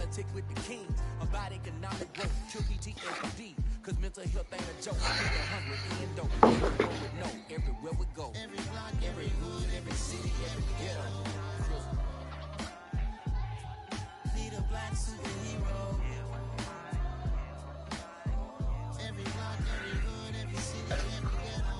politic with the king about economic growth. Kill PTSD, cause mental health ain't a joke. People hungry, eating dope. Everywhere we know, everywhere we go. Every block, every hood, every city, every ghetto. Need a black superhero. Every block, every hood, every city, every ghetto.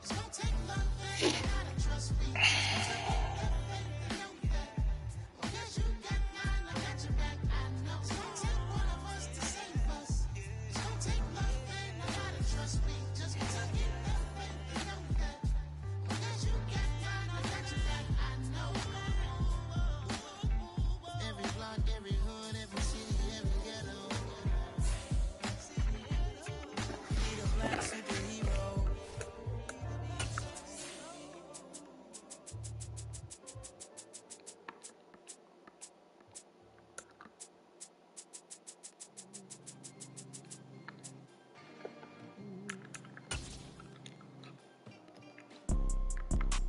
It's gonna take love, man. You gotta trust me. Because you got mine, I got your back, I know. It's gonna take one of us to save us. It's gonna take love, man. You gotta trust me. Just because I get love, man, you know that. Because you got mine, I got your back, I know. Every block, every hood, every city, every ghetto. Need a black superhero.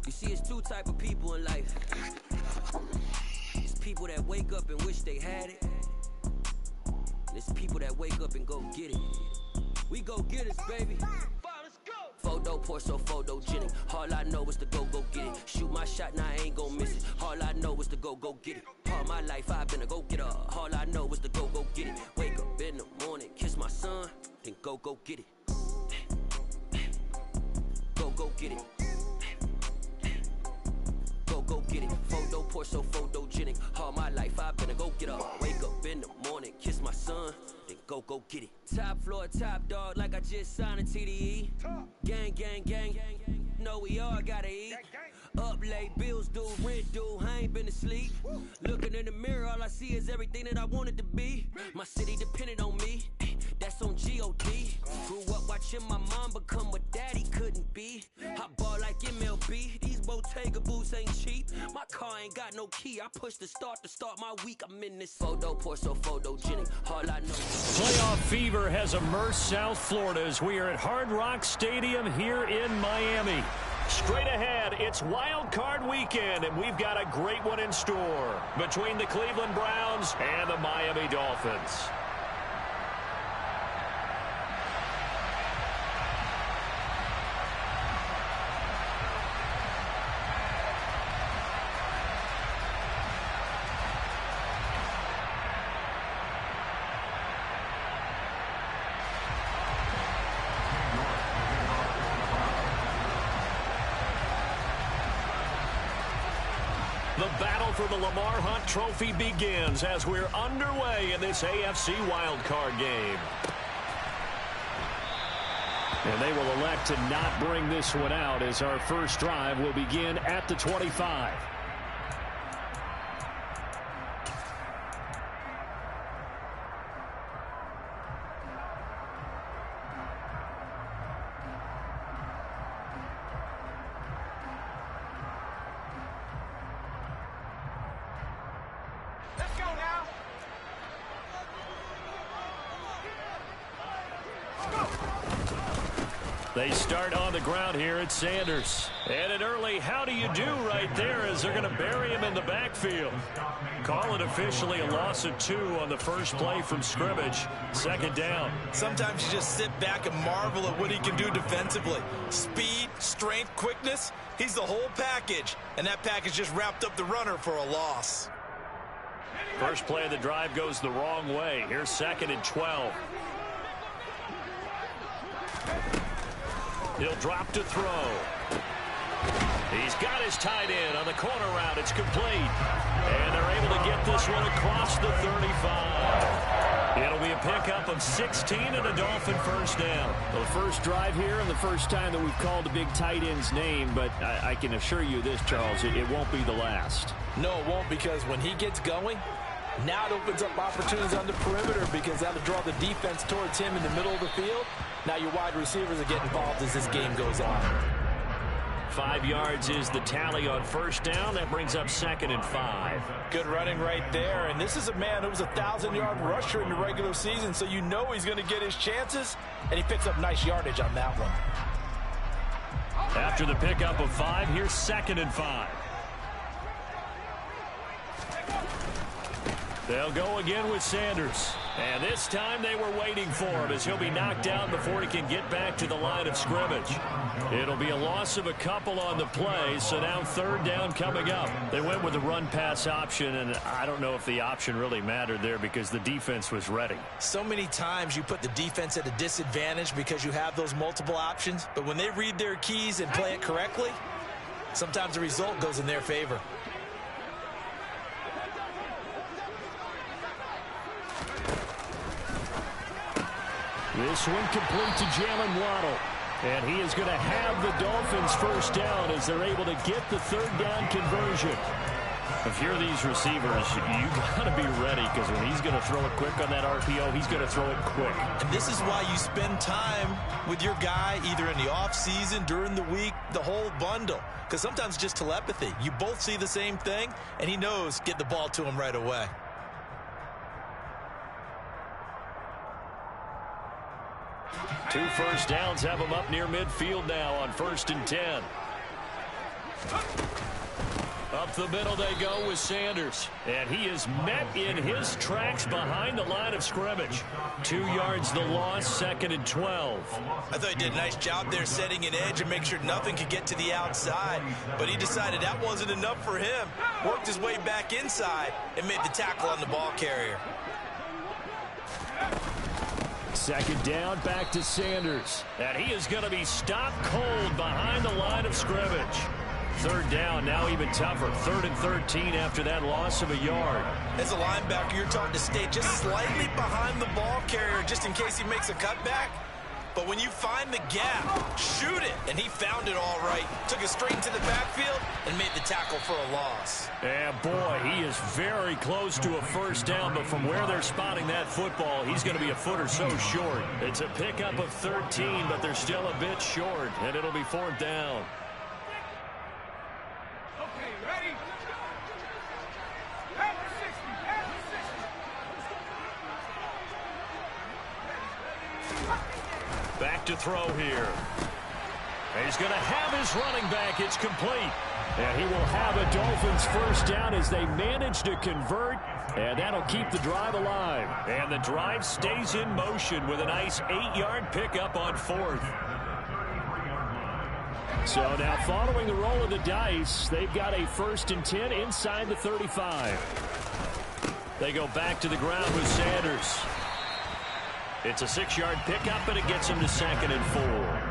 You see, it's two type of people in life. It's people that wake up and wish they had it. And it's people that wake up and go get it. We go get it, baby. Photo poor, so photogenic. All I know is to go get it. Shoot my shot, now I ain't gon' miss it. All I know is to go get it. All my life I've been a go-getter. All I know is to go get it. Wake up in the morning, kiss my son, then go get it. Go get it. Go get it. Photo poor, so photogenic. All my life I've been a go-getter. Wake up in the morning, kiss my son, then go get it. Top floor, top dog, like I just signed a TDE. Gang, gang, gang. Know we all gotta eat. Up late, bills due, rent due, I ain't been asleep. Looking in the mirror, all I see is everything that I wanted to be. My city depended on me, that's on G.O.D. Grew up watching my mom become what daddy couldn't be. I ball like MLB, these Bottega boots ain't cheap. My car ain't got no key, I push the start to start my week. I'm in this photo poor, so photogenic. All I know. Playoff fever has immersed South Florida as we are at Hard Rock Stadium here in Miami. Straight ahead, it's Wild Card Weekend, and we've got a great one in store between the Cleveland Browns and the Miami Dolphins. The battle for the Lamar Hunt Trophy begins as we're underway in this AFC wildcard game. And they will elect to not bring this one out as our first drive will begin at the 25. They start on the ground here at Sanders. And an early how do you do right there as they're going to bury him in the backfield. Call it officially a loss of 2 on the first play from scrimmage. Second down. Sometimes you just sit back and marvel at what he can do defensively. Speed, strength, quickness. He's the whole package. And that package just wrapped up the runner for a loss. First play of the drive goes the wrong way. Here's 2nd and 12. He'll drop to throw. He's got his tight end on the corner route. It's complete. And they're able to get this one across the 35. It'll be a pickup of 16 and a Dolphin first down. Well, the first drive here and the first time that we've called the big tight end's name, but I can assure you this, Charles, it won't be the last. No, it won't, because when he gets going, now it opens up opportunities on the perimeter because that'll draw the defense towards him in the middle of the field. Now your wide receivers are getting involved as this game goes on. 5 yards is the tally on first down. That brings up 2nd and 5. Good running right there. And this is a man who was a 1,000-yard rusher in the regular season, so you know he's going to get his chances, and he picks up nice yardage on that one. After the pickup of 5, here's 2nd and 5. They'll go again with Sanders. And this time they were waiting for him as he'll be knocked down before he can get back to the line of scrimmage. It'll be a loss of a couple on the play, so now 3rd down coming up. They went with the run-pass option, and I don't know if the option really mattered there because the defense was ready. So many times you put the defense at a disadvantage because you have those multiple options, but when they read their keys and play it correctly, sometimes the result goes in their favor. This one complete to Jalen Waddle. And he is going to have the Dolphins 1st down as they're able to get the 3rd down conversion. If you're these receivers, you got to be ready because when he's going to throw it quick on that RPO, he's going to throw it quick. And this is why you spend time with your guy either in the offseason, during the week, the whole bundle. Because sometimes just telepathy. You both see the same thing, and he knows get the ball to him right away. 2 first downs have him up near midfield now on 1st and 10. Up the middle they go with Sanders. And he is met in his tracks behind the line of scrimmage. 2 yards the loss, 2nd and 12. I thought he did a nice job there setting an edge and make sure nothing could get to the outside. But he decided that wasn't enough for him. Worked his way back inside and made the tackle on the ball carrier. 2nd down, back to Sanders. And he is going to be stopped cold behind the line of scrimmage. 3rd down, now even tougher. 3rd and 13 after that loss of a yard. As a linebacker, you're taught to stay just slightly behind the ball carrier just in case he makes a cutback. But when you find the gap, shoot it. And he found it all right. Took it straight into the backfield and made the tackle for a loss. And boy, he is very close to a 1st down, but from where they're spotting that football, he's going to be a foot or so short. It's a pickup of 13, but they're still a bit short, and it'll be 4th down. Okay, ready? Back to throw here. And he's going to have his running back. It's complete. And he will have a Dolphins 1st down as they manage to convert. And that'll keep the drive alive. And the drive stays in motion with a nice 8-yard pickup on 4th. So now following the roll of the dice, they've got a 1st and 10 inside the 35. They go back to the ground with Sanders. It's a 6-yard pickup, and it gets him to 2nd and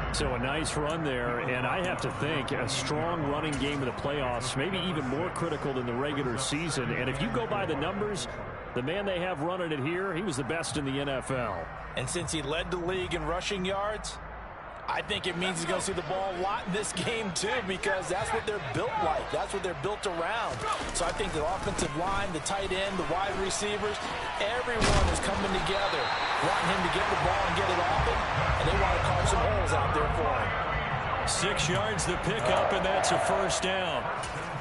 4. So a nice run there, and I have to think a strong running game in the playoffs, maybe even more critical than the regular season. And if you go by the numbers, the man they have running it here, he was the best in the NFL. And since he led the league in rushing yards, I think it means he's going to see the ball a lot in this game, too, because that's what they're built like. That's what they're built around. So I think the offensive line, the tight end, the wide receivers, everyone is coming together, wanting him to get the ball and get it off him, and they want to carve some holes out there for him. 6 yards the pickup, and that's a 1st down.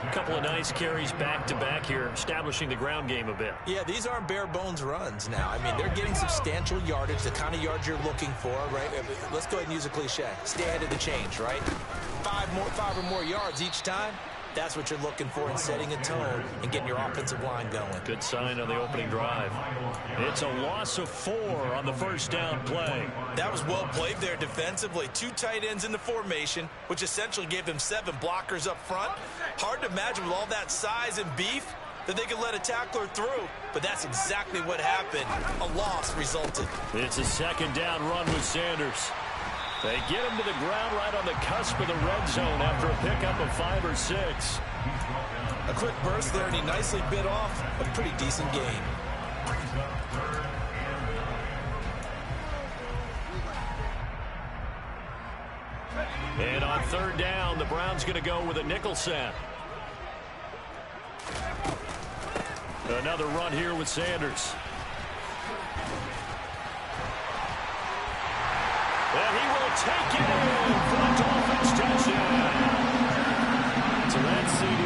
A couple of nice carries back-to-back here, establishing the ground game a bit. Yeah, these aren't bare-bones runs now. I mean, they're getting substantial yardage, the kind of yards you're looking for, right? Let's go ahead and use a cliche. Stay ahead of the change, right? 5 or more yards each time. That's what you're looking for in setting a tone and getting your offensive line going. Good sign on the opening drive. It's a loss of 4 on the 1st down play. That was well played there defensively. 2 tight ends in the formation, which essentially gave them 7 blockers up front. Hard to imagine with all that size and beef that they could let a tackler through, but that's exactly what happened. A loss resulted. It's a 2nd down run with Sanders. They get him to the ground right on the cusp of the red zone after a pickup of 5 or 6. A quick burst there, and he nicely bit off a pretty decent gain. And on 3rd down, the Browns going to go with a nickel set. Another run here with Sanders. And he will take it in for the Dolphins touchdown. So that CD,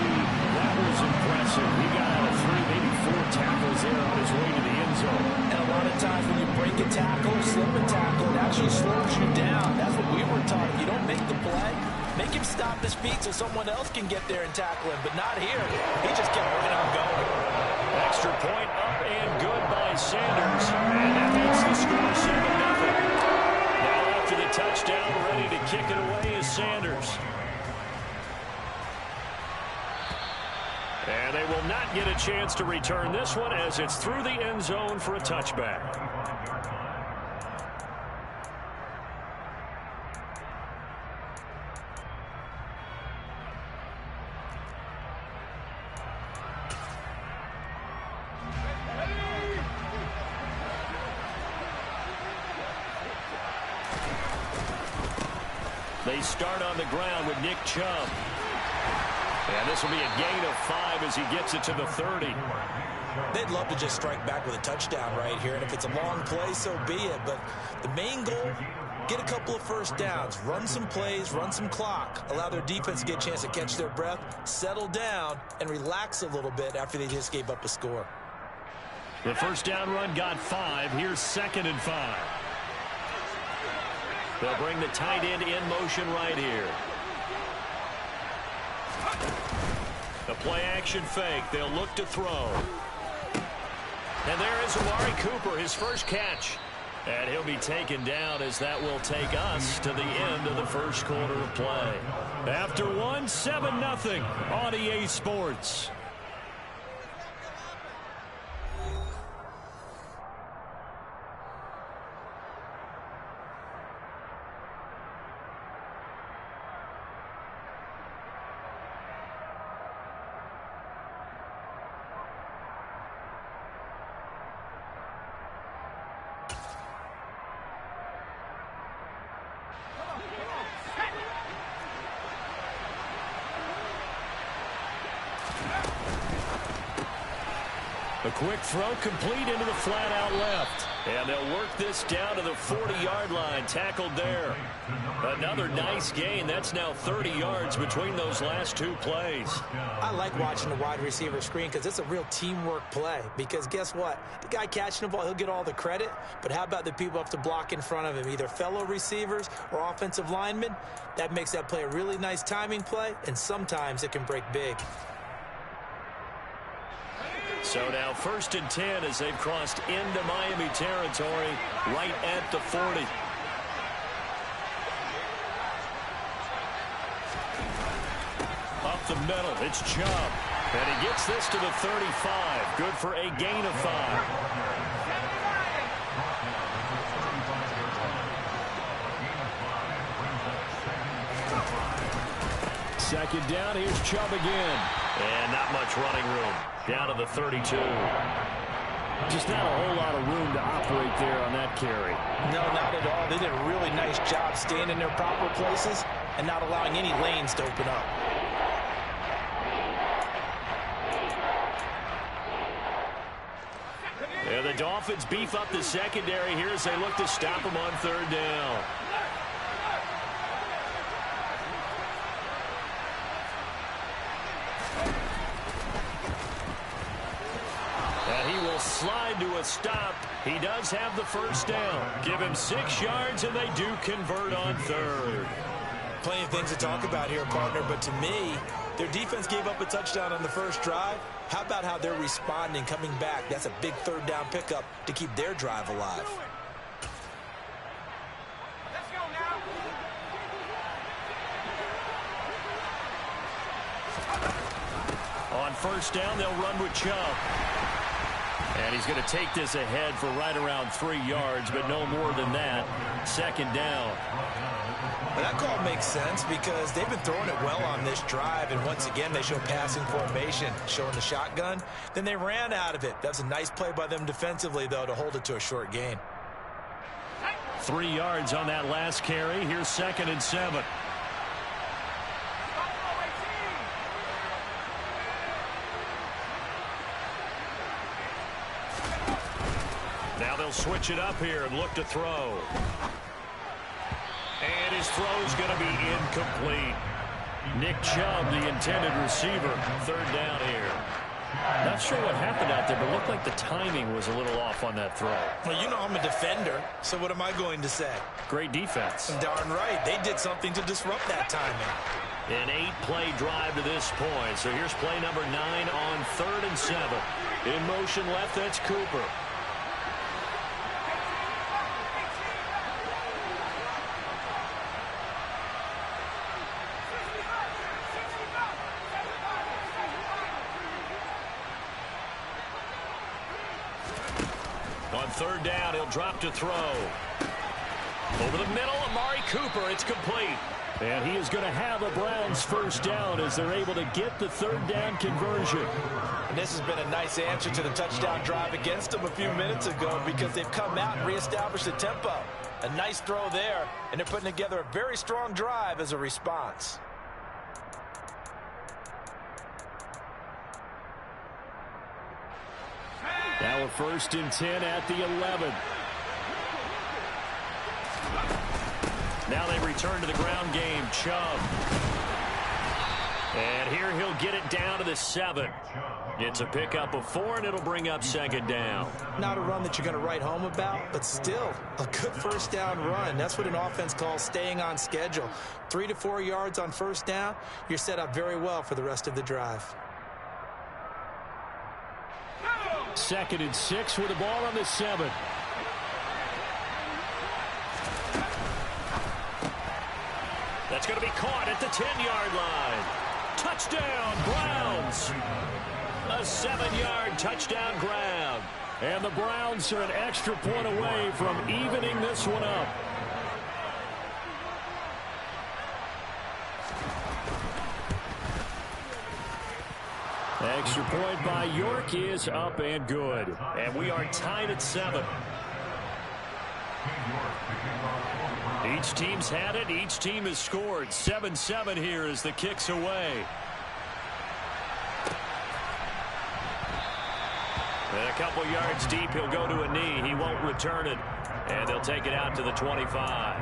that was impressive. He got out of 3, maybe 4 tackles there on his way to the end zone. And a lot of times when you break a tackle, slip a tackle, it actually slows you down. That's what we were taught. If you don't make the play, make it keep stopping his feet so someone else can get there and tackle him, but not here. He just kept right on going. Extra point up and good by Sanders. And that makes the score 7-0. Now after the touchdown, ready to kick it away is Sanders. And they will not get a chance to return this one as it's through the end zone for a touchback. They start on the ground with Nick Chubb. And this will be a gain of 5 as he gets it to the 30. They'd love to just strike back with a touchdown right here, and if it's a long play, so be it. But the main goal, get a couple of first downs, run some plays, run some clock, allow their defense to get a chance to catch their breath, settle down, and relax a little bit after they just gave up a score. The first down run got 5. Here's 2nd and 5. They'll bring the tight end in motion right here. The play-action fake. They'll look to throw. And there is Amari Cooper, his first catch. And he'll be taken down as that will take us to the end of the first quarter of play. After one, 7-0 on EA Sports. A quick throw complete into the flat out left. And they'll work this down to the 40-yard line. Tackled there. Another nice gain. That's now 30 yards between those last two plays. I like watching the wide receiver screen because it's a real teamwork play. Because guess what? The guy catching the ball, he'll get all the credit. But how about the people up to block in front of him, either fellow receivers or offensive linemen? That makes that play a really nice timing play, and sometimes it can break big. So now 1st and 10 as they've crossed into Miami territory right at the 40. Up the middle, it's Chubb. And he gets this to the 35. Good for a gain of 5. Second down, here's Chubb again. And not much running room. Down to the 32. Just not a whole lot of room to operate there on that carry. No, not at all. They did a really nice job staying in their proper places and not allowing any lanes to open up. And the Dolphins beef up the secondary here as they look to stop them on 3rd down. Slide to a stop. He does have the first down. Give him 6 yards, and they do convert on 3rd. Plenty of things to talk about here, partner, but to me, their defense gave up a touchdown on the first drive. How about how they're responding, coming back? That's a big 3rd down pickup to keep their drive alive. Let's go now. On 1st down, they'll run with Chubb. And he's going to take this ahead for right around 3 yards, but no more than that. 2nd down. Well, that call makes sense because they've been throwing it well on this drive, and once again they show passing formation, showing the shotgun. Then they ran out of it. That's a nice play by them defensively, though, to hold it to a short gain. 3 yards on that last carry. Here's 2nd and 7. Now they'll switch it up here and look to throw. And his throw's going to be incomplete. Nick Chubb, the intended receiver, 3rd down here. Not sure what happened out there, but it looked like the timing was a little off on that throw. Well, you know I'm a defender, so what am I going to say? Great defense. Darn right. They did something to disrupt that timing. An 8-play drive to this point. So here's play number 9 on 3rd and 7. In motion left, that's Cooper. On 3rd down, he'll drop to throw. Over the middle, Amari Cooper. It's complete. And he is going to have a Browns first down as they're able to get the 3rd down conversion. And this has been a nice answer to the touchdown drive against them a few minutes ago because they've come out and reestablished the tempo. A nice throw there, and they're putting together a very strong drive as a response. Now a 1st and 10 at the 11. Now they return to the ground game. Chubb. And here he'll get it down to the 7. It's a pickup of 4, and it'll bring up 2nd down. Not a run that you're going to write home about, but still a good first down run. That's what an offense calls staying on schedule. 3 to 4 yards on first down. You're set up very well for the rest of the drive. 2nd and 6 with the ball on the 7. That's going to be caught at the 10-yard line. Touchdown, Browns. A 7-yard touchdown grab. And the Browns are an extra point away from evening this one up. Extra point by York is up and good. And we are tied at 7. Each team's had it. Each team has scored. 7-7 here as the kick's away. And a couple yards deep, he'll go to a knee. He won't return it. And they'll take it out to the 25.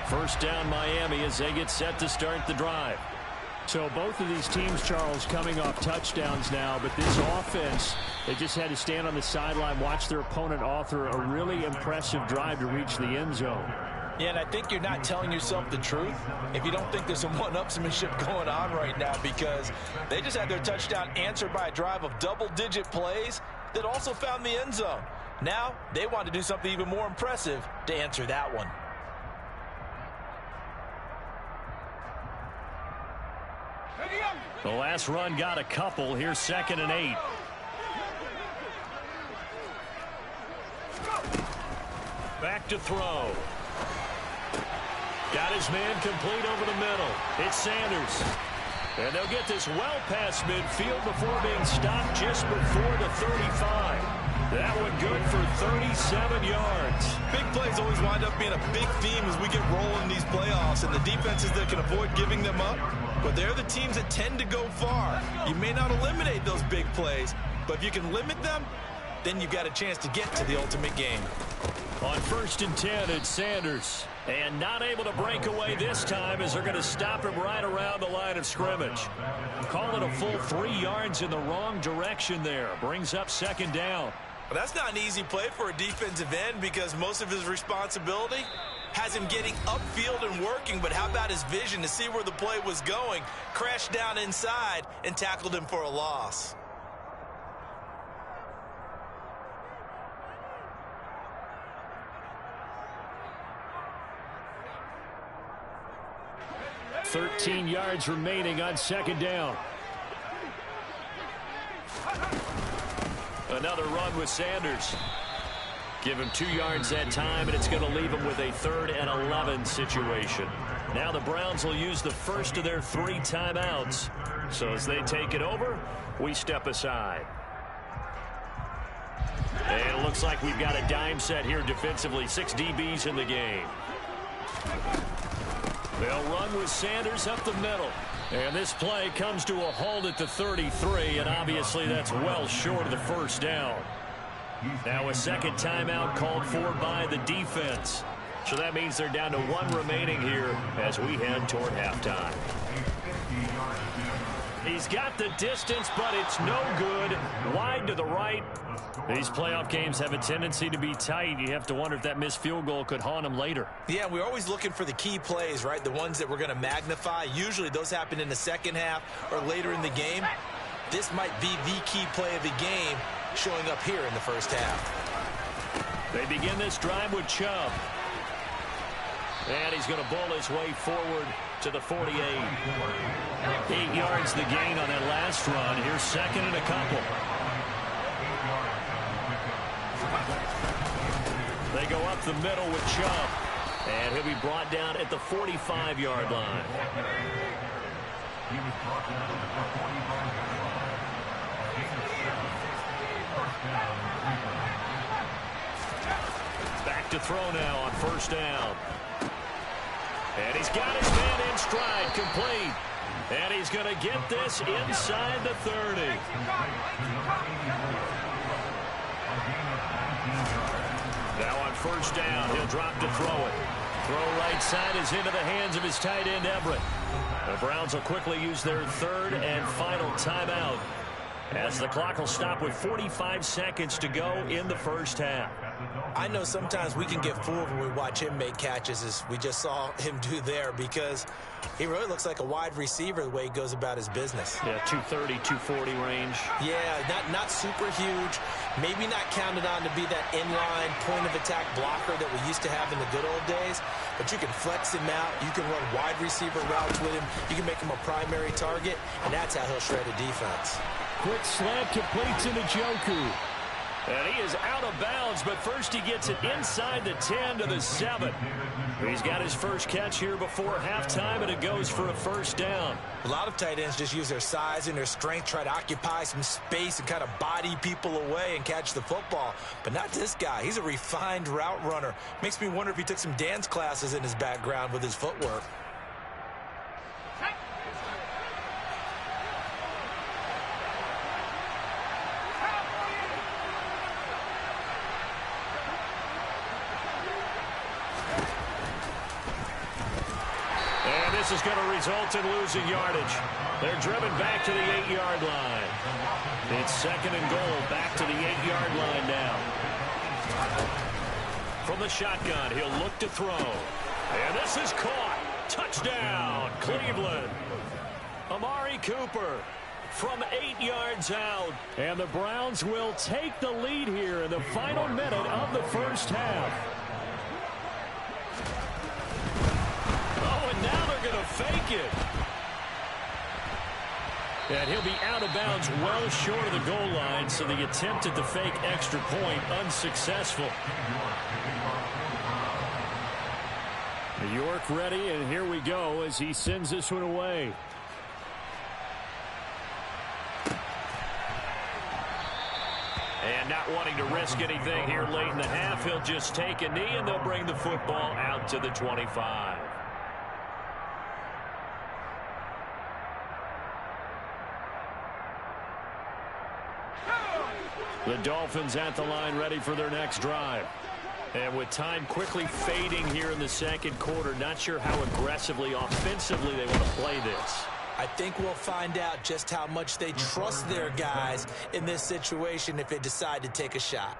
First down Miami as they get set to start the drive. So both of these teams, Charles, coming off touchdowns now, but this offense, they just had to stand on the sideline, watch their opponent author a really impressive drive to reach the end zone. Yeah, and I think you're not telling yourself the truth if you don't think there's some one-upsmanship going on right now, because they just had their touchdown answered by a drive of double-digit plays that also found the end zone. Now they want to do something even more impressive to answer that one. The last run got a couple. Here's 2nd and 8. Back to throw. Got his man complete over the middle. It's Sanders. And they'll get this well past midfield before being stopped just before the 35. That one good for 37 yards. Big plays always wind up being a big theme as we get rolling in these playoffs, and the defenses that can avoid giving them up, but they're the teams that tend to go far. You may not eliminate those big plays, but if you can limit them, then you've got a chance to get to the ultimate game. On 1st and 10, it's Sanders. And not able to break away this time as they're going to stop him right around the line of scrimmage. Call it a full 3 yards in the wrong direction there. Brings up 2nd down. Well, that's not an easy play for a defensive end because most of his responsibility has him getting upfield and working, but how about his vision to see where the play was going, crashed down inside, and tackled him for a loss. $13 yards remaining on 2nd down. Another run with Sanders. Give him 2 yards that time, and it's going to leave him with a 3rd and 11 situation. Now the Browns will use the first of their 3 timeouts. So as they take it over, we step aside. And it looks like we've got a dime set here defensively. 6 DBs in the game. They'll run with Sanders up the middle. And this play comes to a halt at the 33, and obviously that's well short of the first down. Now a 2nd timeout called for by the defense. So that means they're down to 1 remaining here as we head toward halftime. He's got the distance, but it's no good. Wide to the right. These playoff games have a tendency to be tight. You have to wonder if that missed field goal could haunt him later. Yeah, we're always looking for the key plays, right? The ones that we're going to magnify. Usually those happen in the second half or later in the game. This might be the key play of the game showing up here in the first half. They begin this drive with Chubb. And he's going to bull his way forward to the 48. 8 yards the gain on that last run. Here's second and a couple. They go up the middle with Chubb. And he'll be brought down at the 45-yard line. Back to throw now on first down. And he's got his man in stride, complete. And he's going to get this inside the 30. Now on first down, he'll drop to throw it. Throw right side is into the hands of his tight end, Everett. The Browns will quickly use their third and final timeout, as the clock will stop with 45 seconds to go in the first half. I know sometimes we can get fooled when we watch him make catches, as we just saw him do there, because he really looks like a wide receiver the way he goes about his business. Yeah, 230, 240 range. Yeah, not super huge. Maybe not counted on to be that inline point-of-attack blocker that we used to have in the good old days, but you can flex him out. You can run wide receiver routes with him. You can make him a primary target, and that's how he'll shred a defense. Quick slant completes into Njoku. And he is out of bounds, but first he gets it inside the 10 to the 7. He's got his first catch here before halftime, and it goes for a first down. A lot of tight ends just use their size and their strength, try to occupy some space and kind of body people away and catch the football. But not this guy. He's a refined route runner. Makes me wonder if he took some dance classes in his background with his footwork. This is going to result in losing yardage. They're driven back to the 8-yard line. It's second and goal, back to the 8-yard line now. From the shotgun, he'll look to throw. And this is caught. Touchdown, Cleveland. Amari Cooper from 8 yards out. And the Browns will take the lead here in the final minute of the first half. Now they're going to fake it. And he'll be out of bounds well short of the goal line, so the attempt at the fake extra point unsuccessful. York ready, and here we go as he sends this one away. And not wanting to risk anything here late in the half, he'll just take a knee, and they'll bring the football out to the 25. The Dolphins at the line, ready for their next drive. And with time quickly fading here in the second quarter, not sure how aggressively, offensively they want to play this. I think we'll find out just how much they trust their guys in this situation if they decide to take a shot.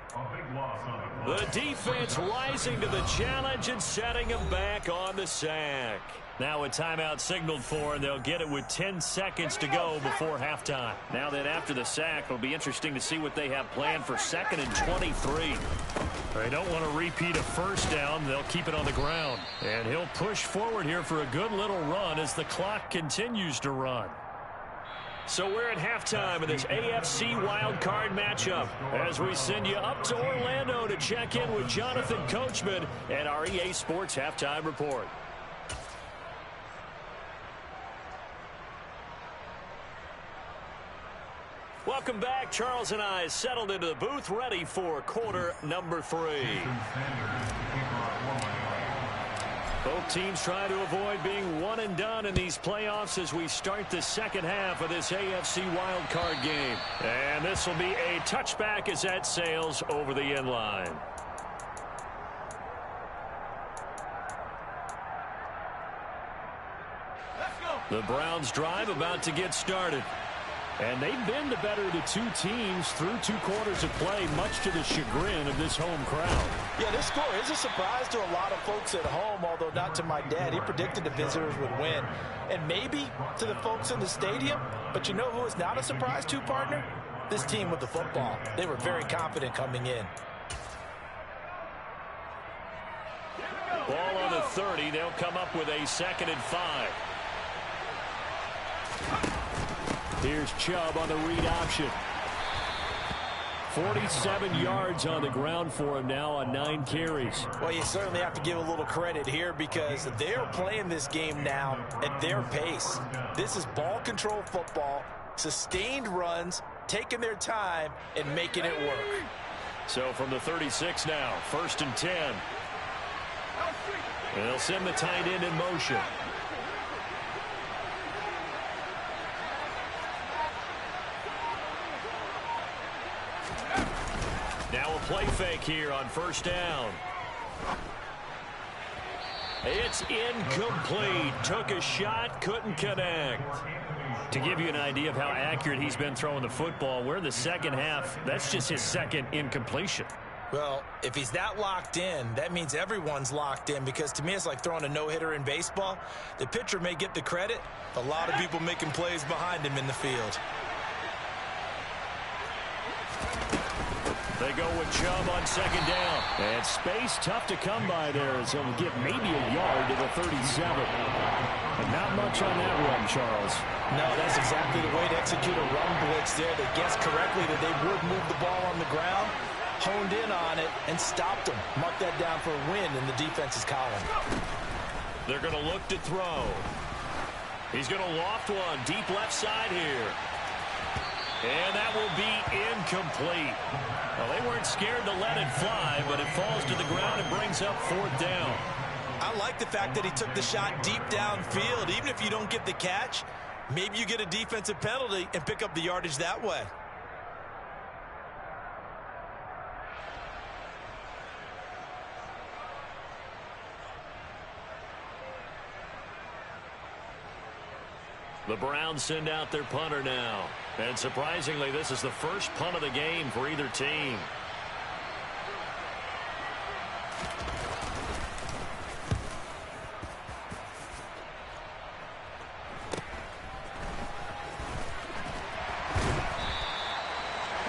The defense rising to the challenge and setting them back on the sack. Now a timeout signaled for, and they'll get it with 10 seconds to go before halftime. Now that after the sack, it'll be interesting to see what they have planned for second and 23. They don't want to repeat a first down. They'll keep it on the ground. And he'll push forward here for a good little run as the clock continues to run. So we're at halftime of this AFC wildcard matchup as we send you up to Orlando to check in with Jonathan Coachman and our EA Sports Halftime Report. Welcome back. Charles and I settled into the booth, ready for quarter number 3. Both teams try to avoid being one and done in these playoffs as we start the second half of this AFC wildcard game. And this will be a touchback as that sails over the end line. The Browns drive about to get started. And they've been the better of the two teams through 2 quarters of play, much to the chagrin of this home crowd. Yeah, this score is a surprise to a lot of folks at home, although not to my dad. He predicted the visitors would win. And maybe to the folks in the stadium. But you know who is not a surprise to, partner? This team with the football. They were very confident coming in. Ball on the 30. They'll come up with a 2nd and 5. Here's Chubb on the read option. 47 yards on the ground for him now on 9 carries. Well, you certainly have to give a little credit here because they're playing this game now at their pace. This is ball control football, sustained runs, taking their time, and making it work. So from the 36 now, 1st and 10. And they'll send the tight end in motion. Now a play fake here on 1st down. It's incomplete. Took a shot, couldn't connect. To give you an idea of how accurate he's been throwing the football, we're in the 2nd half. That's just his 2nd incompletion. Well, if he's that locked in, that means everyone's locked in because to me it's like throwing a no-hitter in baseball. The pitcher may get the credit. A lot of people making plays behind him in the field. They go with Chubb on 2nd down. And space tough to come by there as he'll get maybe a yard to the 37. And not much on that run, Charles. No, that's exactly the way to execute a run blitz there. They guessed correctly that they would move the ball on the ground, honed in on it, and stopped them. Mark that down for a win in the defense's column. They're going to look to throw. He's going to loft one deep left side here. And that will be incomplete. Well, they weren't scared to let it fly, but it falls to the ground and brings up 4th down. I like the fact that he took the shot deep downfield. Even if you don't get the catch, maybe you get a defensive penalty and pick up the yardage that way. The Browns send out their punter now. And surprisingly, this is the first punt of the game for either team.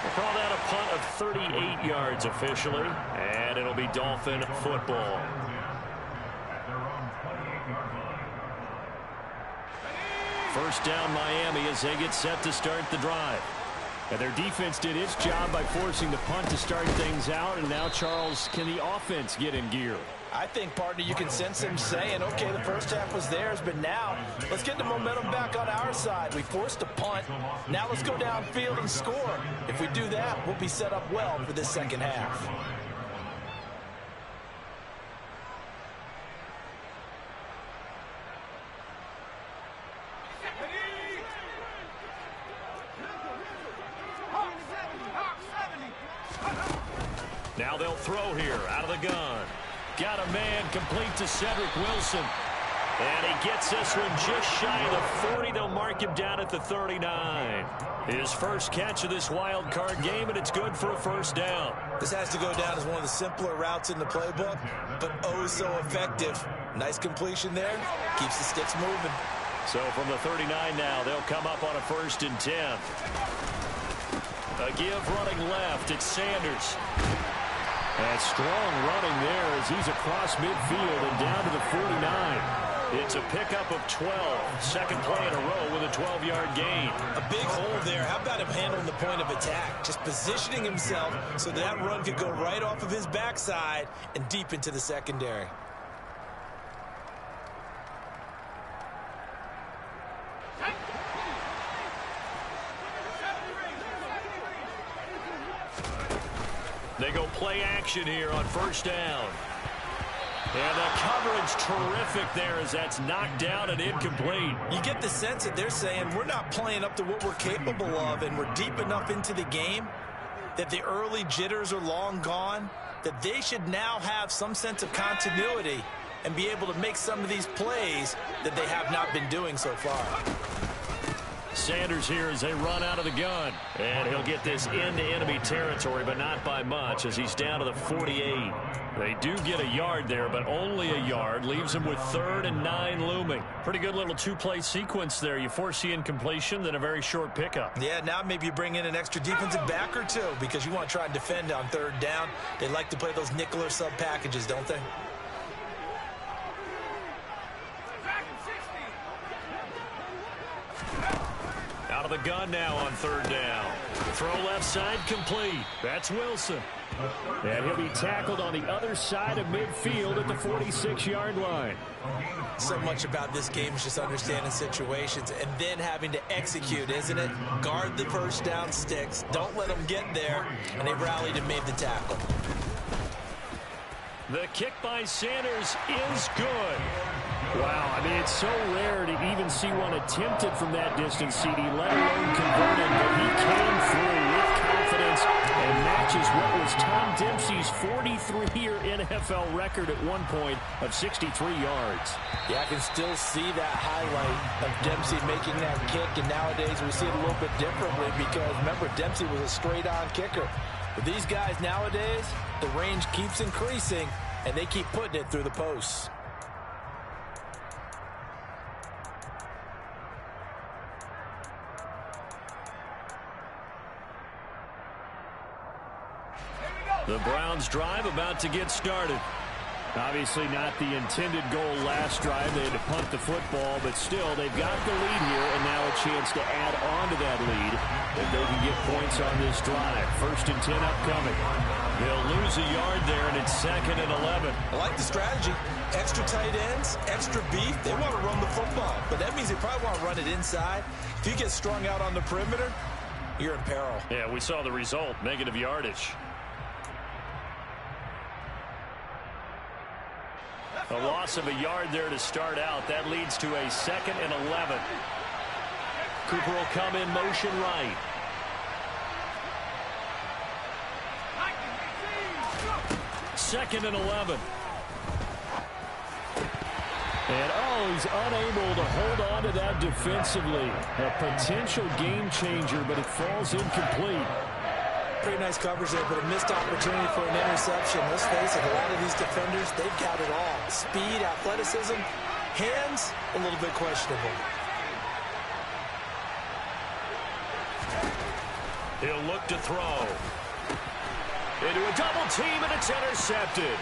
We'll call that a punt of 38 yards officially. And it'll be Dolphin football. First down Miami as they get set to start the drive. And their defense did its job by forcing the punt to start things out. And now, Charles, can the offense get in gear? I think, partner, you can sense them saying, okay, the first half was theirs, but now let's get the momentum back on our side. We forced a punt. Now let's go downfield and score. If we do that, we'll be set up well for this 2nd half. Now they'll throw here out of the gun. Got a man complete to Cedric Wilson. And he gets this one just shy of the 40. They'll mark him down at the 39. His first catch of this wild card game, and it's good for a 1st down. This has to go down as one of the simpler routes in the playbook, but oh so effective. Nice completion there. Keeps the sticks moving. So from the 39 now, they'll come up on a 1st and 10. A give running left. It's Sanders. And strong running there as he's across midfield and down to the 49. It's a pickup of 12. 2nd play in a row with a 12-yard gain. A big hole there. How about him handling the point of attack? Just positioning himself so that run could go right off of his backside and deep into the secondary. They go play action here on 1st down. And the coverage terrific there as that's knocked down and incomplete. You get the sense that they're saying we're not playing up to what we're capable of, and we're deep enough into the game that the early jitters are long gone, that they should now have some sense of continuity and be able to make some of these plays that they have not been doing so far. Sanders here as they run out of the gun. And he'll get this into enemy territory, but not by much as he's down to the 48. They do get a yard there, but only a yard. Leaves him with 3rd and 9 looming. Pretty good little two-play sequence there. You force the incompletion, then a very short pickup. Yeah, now maybe you bring in an extra defensive back or two because you want to try and defend on 3rd down. They like to play those nickel or sub packages, don't they? Out of the gun now on 3rd down. Throw left side complete. That's Wilson. And he'll be tackled on the other side of midfield at the 46-yard line. So much about this game is just understanding situations and then having to execute, isn't it? Guard the first down sticks. Don't let them get there. And they rallied and made the tackle. The kick by Sanders is good. Wow, I mean, it's so rare to even see one attempted from that distance, CD, let alone converted, but he came through with confidence and matches what was Tom Dempsey's 43-year NFL record at one point of 63 yards. Yeah, I can still see that highlight of Dempsey making that kick, and nowadays we see it a little bit differently because, remember, Dempsey was a straight-on kicker. But these guys nowadays, the range keeps increasing, and they keep putting it through the posts. The Browns drive about to get started. Obviously not the intended goal last drive. They had to punt the football, but still they've got the lead here and now a chance to add on to that lead if they can get points on this drive. 1st and 10 upcoming. They'll lose a yard there and it's 2nd and 11. I like the strategy. Extra tight ends, extra beef. They want to run the football, but that means they probably want to run it inside. If you get strung out on the perimeter, you're in peril. Yeah, we saw the result, negative yardage. A loss of a yard there to start out. That leads to a 2nd and 11. Cooper will come in motion right. Second and 11. And he's unable to hold on to that defensively. A potential game changer, but it falls incomplete. Pretty nice coverage there, but a missed opportunity for an interception. Let's face it, a lot of these defenders, they've got it all. Speed, athleticism, hands, a little bit questionable. He'll look to throw. Into a double team, and it's intercepted.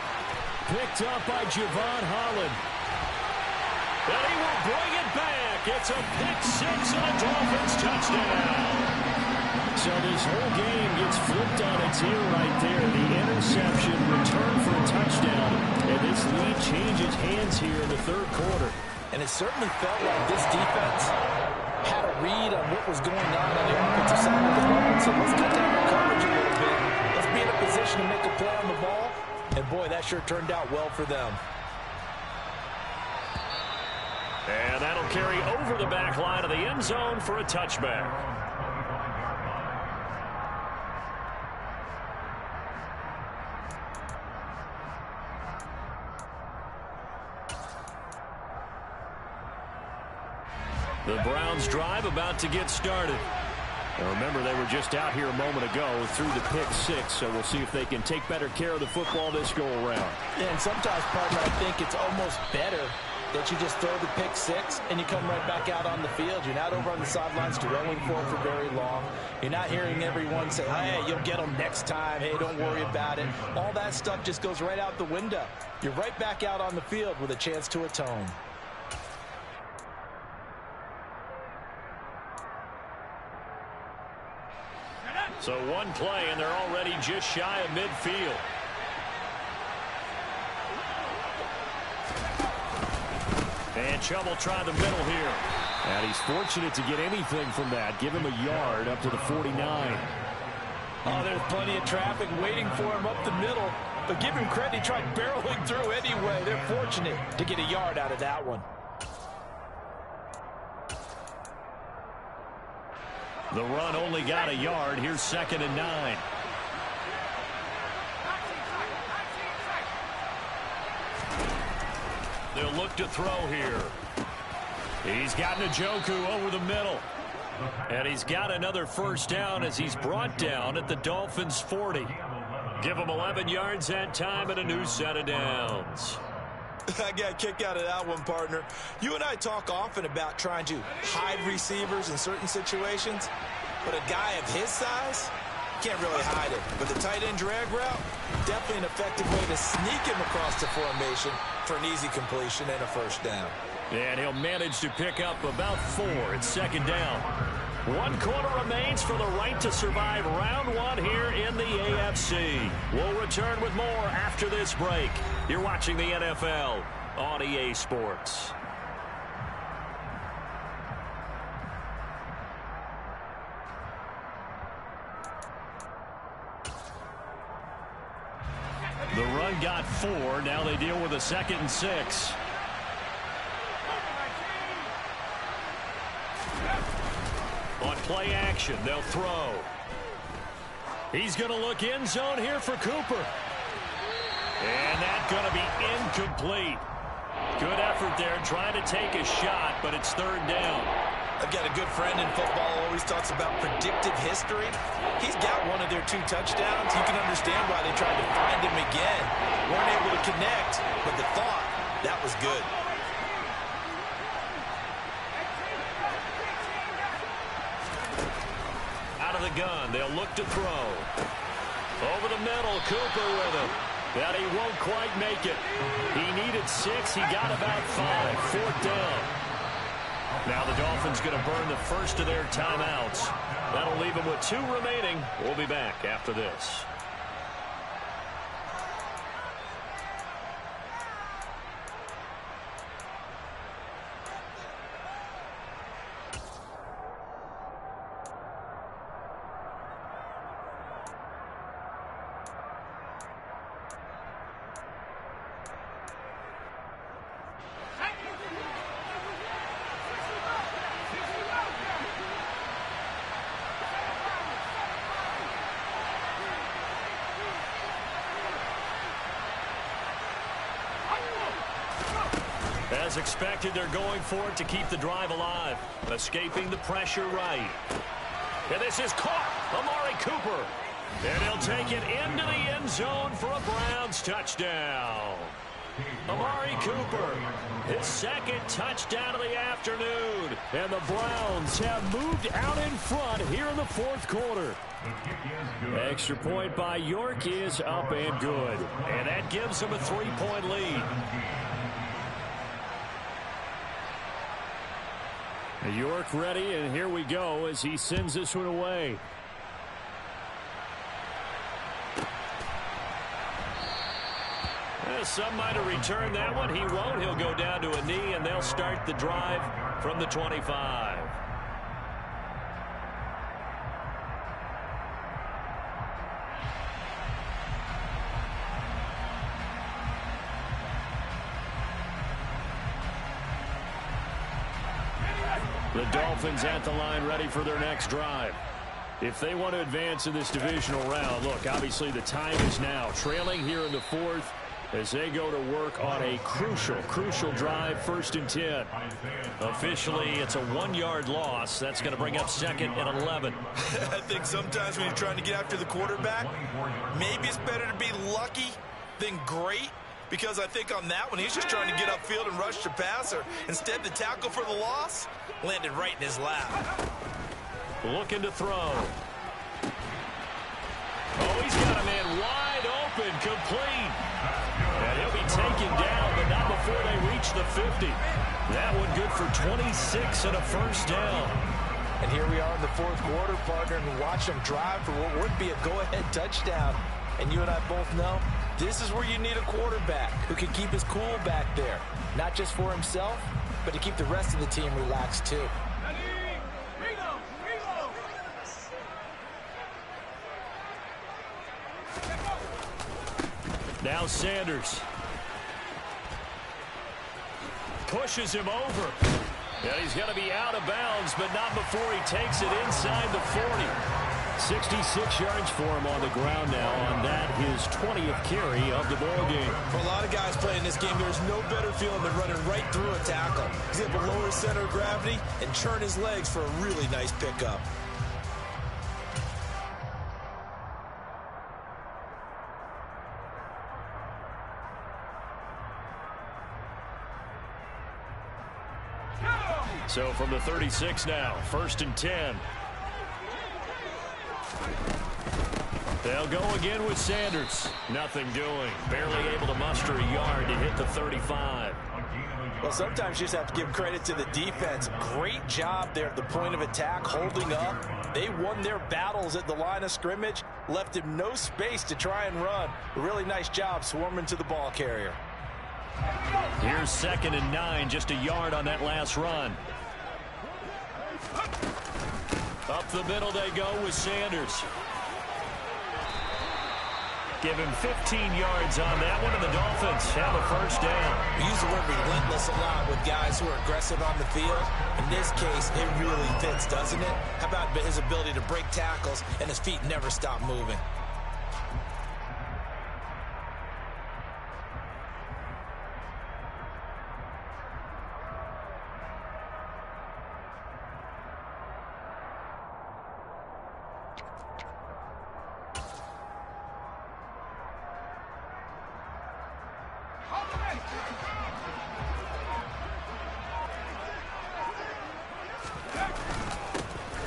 Picked up by Javon Holland. And he will bring it back. It's a pick-6 and a Dolphins touchdown. So this whole game gets flipped on its ear right there. The interception, return for a touchdown. And this lead changes hands here in the 3rd quarter. And it certainly felt like this defense had a read on what was going on the offensive side of the ball. So let's cut down our coverage a little bit. Let's be in a position to make a play on the ball. And boy, that sure turned out well for them. And that'll carry over the back line of the end zone for a touchback. The Browns drive about to get started. And remember, they were just out here a moment ago through the pick-6, so we'll see if they can take better care of the football this go-around. Yeah, and sometimes, partner, I think it's almost better that you just throw the pick-6 and you come right back out on the field. You're not over on the sidelines dwelling for it for very long. You're not hearing everyone say, hey, you'll get them next time. Hey, don't worry about it. All that stuff just goes right out the window. You're right back out on the field with a chance to atone. So one play, and they're already just shy of midfield. And Chubb will try the middle here. And he's fortunate to get anything from that. Give him a yard up to the 49. Oh, there's plenty of traffic waiting for him up the middle. But give him credit, he tried barreling through anyway. They're fortunate to get a yard out of that one. The run only got a yard. Here's 2nd and 9. They'll look to throw here. He's got Njoku over the middle. And he's got another first down as he's brought down at the Dolphins' 40. Give him 11 yards that time and a new set of downs. I got a kick out of that one, partner. You and I talk often about trying to hide receivers in certain situations, but a guy of his size can't really hide it. But the tight end drag route, definitely an effective way to sneak him across the formation for an easy completion and a first down. And he'll manage to pick up about 4 at second down. 1 quarter remains for the right to survive round 1 here in the AFC. We'll return with more after this break. You're watching the NFL on EA Sports. The run got 4. Now they deal with a 2nd and 6. On play action, they'll throw. He's going to look end zone here for Cooper. And that's going to be incomplete. Good effort there trying to take a shot, but it's 3rd down. I've got a good friend in football who always talks about predictive history. He's got one of their 2 touchdowns. You can understand why they tried to find him again. Weren't able to connect, but the thought, that was good. Out of the gun, they'll look to throw. Over the middle, Cooper with him. But he won't quite make it. He needed 6. He got about 5. 4th down. Now the Dolphins going to burn the first of their timeouts. That'll leave them with 2 remaining. We'll be back after this. As expected, they're going for it to keep the drive alive. Escaping the pressure right. And this is caught. Amari Cooper. And he'll take it into the end zone for a Browns touchdown. Amari Cooper, his 2nd touchdown of the afternoon. And the Browns have moved out in front here in the 4th quarter. Extra point by York is up and good. And that gives them a 3-point lead. York ready, and here we go as he sends this one away. Some might have returned that one. He won't. He'll go down to a knee, and they'll start the drive from the 25. The Dolphins at the line ready for their next drive. If they want to advance in this divisional round, look, obviously the time is now. Trailing here in the 4th as they go to work on a crucial drive, 1st and 10. Officially, it's a 1-yard loss. That's going to bring up 2nd and 11. I think sometimes when you're trying to get after the quarterback, maybe it's better to be lucky than great. Because I think on that one, he's just trying to get upfield and rush the passer. Instead, the tackle for the loss landed right in his lap. Looking to throw. Oh, he's got a man wide open, complete. And he'll be taken down, but not before they reach the 50. That one good for 26 and a first down. And here we are in the 4th quarter, partner, and watch them drive for what would be a go-ahead touchdown. And you and I both know this is where you need a quarterback who can keep his cool back there. Not just for himself, but to keep the rest of the team relaxed too. Now Sanders pushes him over. And he's going to be out of bounds, but not before he takes it inside the 40. 66 yards for him on the ground now on that, his 20th carry of the ball game. For a lot of guys playing this game, there's no better feeling than running right through a tackle. He's able to lower his center of gravity and churn his legs for a really nice pickup. So from the 36 now, 1st and 10. They'll go again with Sanders. Nothing doing. Barely able to muster a yard to hit the 35. Well, sometimes you just have to give credit to the defense. Great job there at the point of attack, holding up. They won their battles at the line of scrimmage, left him no space to try and run. A really nice job swarming to the ball carrier. Here's 2nd and 9, just a yard on that last run. Up the middle they go with Sanders. Give him 15 yards on that one, and the Dolphins have a 1st down. We use the word relentless a lot with guys who are aggressive on the field. In this case, it really fits, doesn't it? How about his ability to break tackles and his feet never stop moving?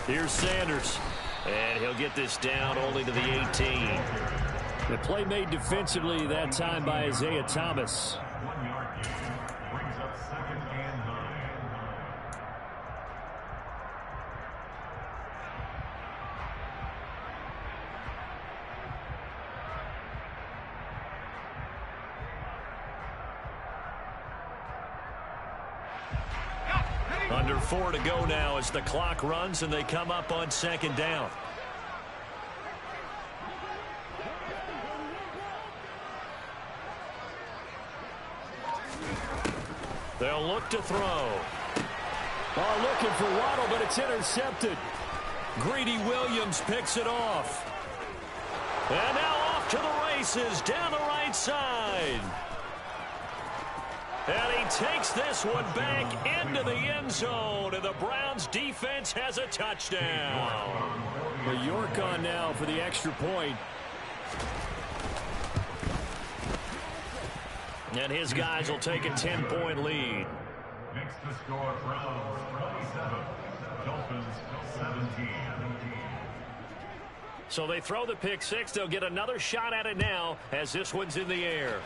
Here's Sanders, and he'll get this down only to the 18. The play made defensively that time by Isaiah Thomas. 1 yard gain brings up 2nd and 9. Under 4 to go now as the clock runs and they come up on 2nd down. They'll look to throw. Oh, looking for Waddle, but it's intercepted. Greedy Williams picks it off. And now off to the races down the right side. And he takes this one back into the end zone, and the Browns defense has a touchdown. But York on now for the extra point. And his guys will take a 10-point lead. Makes the score Browns 27, Dolphins 17. So they throw the pick six. They'll get another shot at it now as this one's in the air.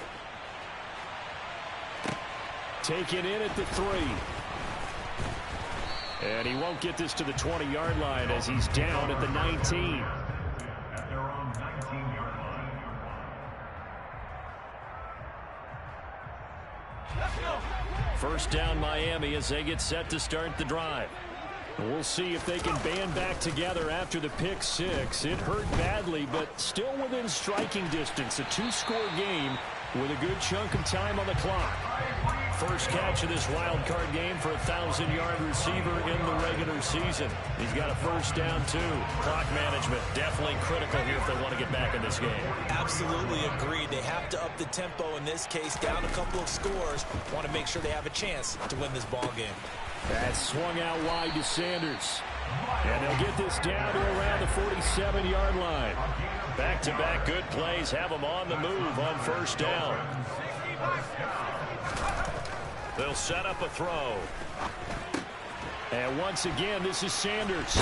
Taken in at the 3. And he won't get this to the 20-yard line as he's down at the 19. At their own 19-yard line. First down Miami as they get set to start the drive. We'll see if they can band back together after the pick six. It hurt badly, but still within striking distance. A 2-score game with a good chunk of time on the clock. First catch of this wild card game for a 1,000-yard receiver in the regular season. He's got a first down, too. Clock management definitely critical here if they want to get back in this game. Absolutely agreed. They have to up the tempo in this case, down a couple of scores. Want to make sure they have a chance to win this ball game. That swung out wide to Sanders. And they'll get this down to around the 47-yard line. Back-to-back good plays have them on the move on first down. They'll set up a throw. And once again, this is Sanders.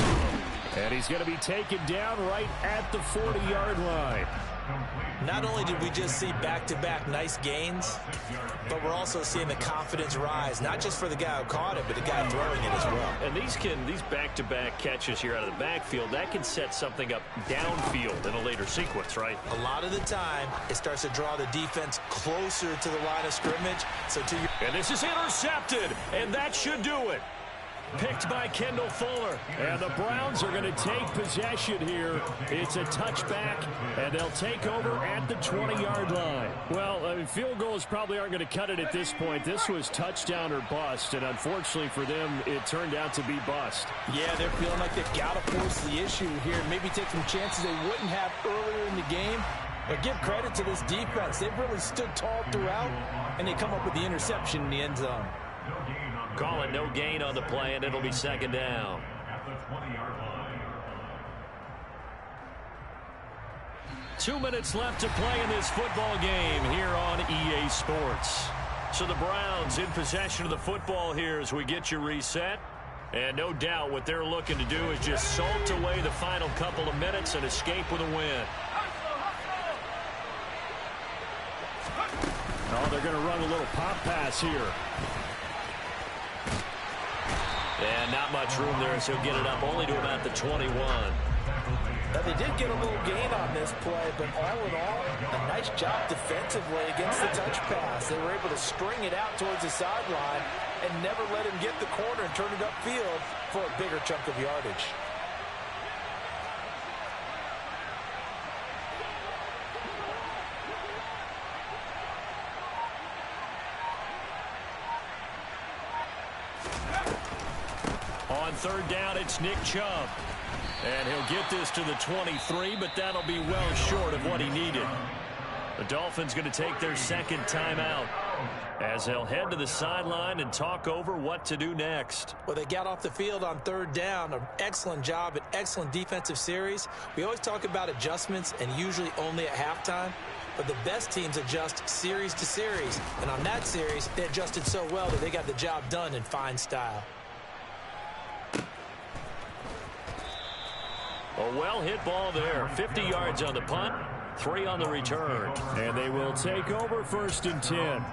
And he's going to be taken down right at the 40-yard line. Not only did we just see back-to-back nice gains, but we're also seeing the confidence rise, not just for the guy who caught it, but the guy throwing it as well. And these back-to-back catches here out of the backfield, that can set something up downfield in a later sequence, right? A lot of the time, it starts to draw the defense closer to the line of scrimmage. So to your And this is intercepted, and that should do it. Picked by Kendall Fuller. And the Browns are going to take possession here. It's a touchback, and they'll take over at the 20-yard line. Well, field goals probably aren't going to cut it at this point. This was touchdown or bust, and unfortunately for them, it turned out to be bust. Yeah, they're feeling like they've got to force the issue here. Maybe take some chances they wouldn't have earlier in the game. But give credit to this defense. They've really stood tall throughout, and they come up with the interception in the end zone. Call it no gain on the play, and it'll be second down. At the 20-yard line. 2 minutes left to play in this football game here on EA Sports. So the Browns in possession of the football here as we get you reset. And no doubt what they're looking to do is just salt away the final couple of minutes and escape with a win. Oh, they're going to run a little pop pass here. And not much room there, so he'll get it up only to about the 21. Now, they did get a little gain on this play, but all in all, a nice job defensively against the touch pass. They were able to string it out towards the sideline and never let him get the corner and turn it upfield for a bigger chunk of yardage. On third down, it's Nick Chubb. And he'll get this to the 23, but that'll be well short of what he needed. The Dolphins going to take their second timeout as they'll head to the sideline and talk over what to do next. Well, they got off the field on third down. An excellent job, an excellent defensive series. We always talk about adjustments and usually only at halftime. But the best teams adjust series to series. And on that series, they adjusted so well that they got the job done in fine style. A well-hit ball there. 50 yards on the punt, 3 on the return. And they will take over 1st and 10.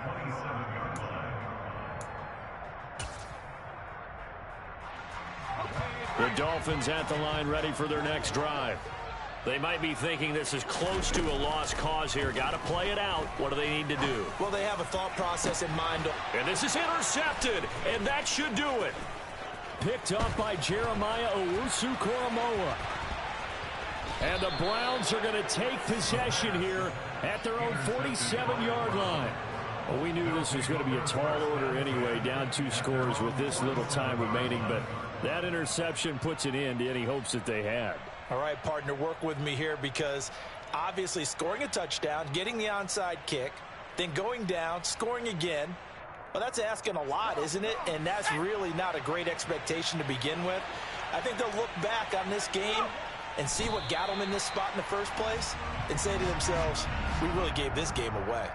The Dolphins at the line ready for their next drive. They might be thinking this is close to a lost cause here. Got to play it out. What do they need to do? Well, they have a thought process in mind. And this is intercepted, and that should do it. Picked up by Jeremiah Owusu-Koramoah. And the Browns are going to take possession here at their own 47-yard line. Well, we knew this was going to be a tall order anyway, down 2 scores with this little time remaining, but that interception puts an end to any hopes that they had. All right, partner, work with me here because obviously scoring a touchdown, getting the onside kick, then going down, scoring again. Well, that's asking a lot, isn't it? And that's really not a great expectation to begin with. I think they'll look back on this game and see what got them in this spot in the first place and say to themselves, we really gave this game away.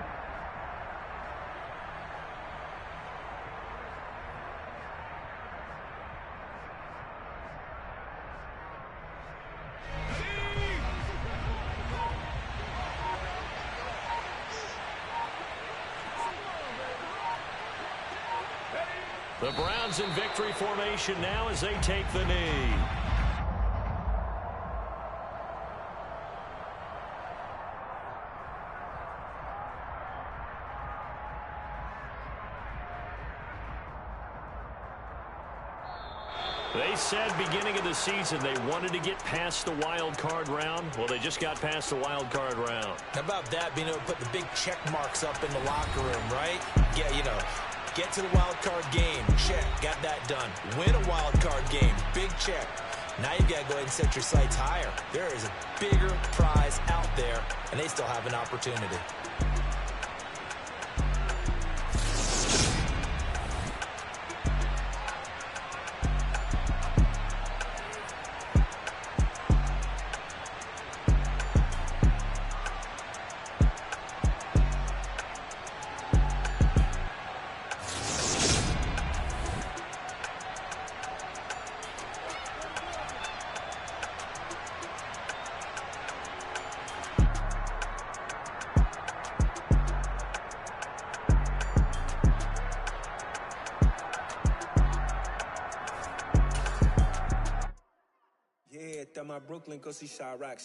The Browns in victory formation now as they take the knee. They said beginning of the season they wanted to get past the wild card round. Well, they just got past the wild card round. How about that, being able to put the big check marks up in the locker room, right? Yeah, you know, get to the wild card game, check, got that done. Win a wild card game, big check. Now you've got to go ahead and set your sights higher. There is a bigger prize out there, and they still have an opportunity. Yeah, my Brooklyn, go see Chirac.